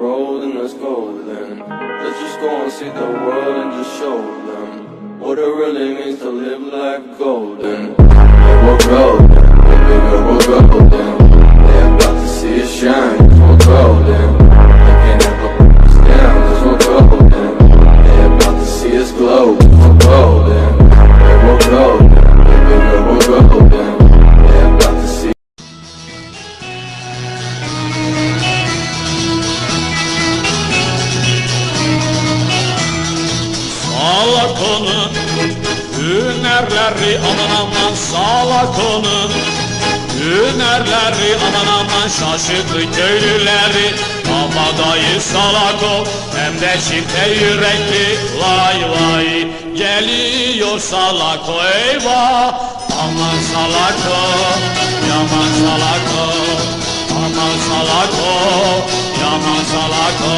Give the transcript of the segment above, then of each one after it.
road and let's go then. Let's just go and see the world and just show them what it really means to live life golden. Yeah, we're golden, baby girl, we're golden. They're about to see us shine, 'cause we're golden. They can't ever put us down, 'cause we're golden. They're about to see us glow, 'cause we're golden. Yeah, we're golden, baby girl, we're golden. They're about to see. Salakonun hünerleri aman aman Salakonun hünerleri aman aman şaşırttı köylüleri. Kabadayı Salako hem de çifte yürekli. Vay vay geliyor Salako eyvah. Aman Salako yaman Salako. Aman Salako yaman Salako.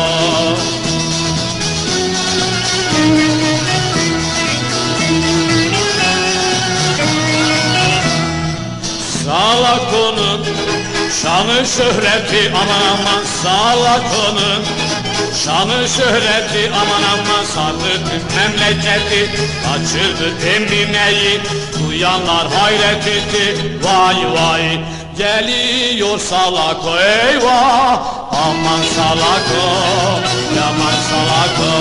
Salakonun şanı şöhreti aman aman Salakonun şanı şöhreti aman aman sardı tüm memleketi. Kaçırdı Emine'yi duyanlar hayret etti. Vay vay geliyor Salako eyvah. Aman Salako yaman Salako.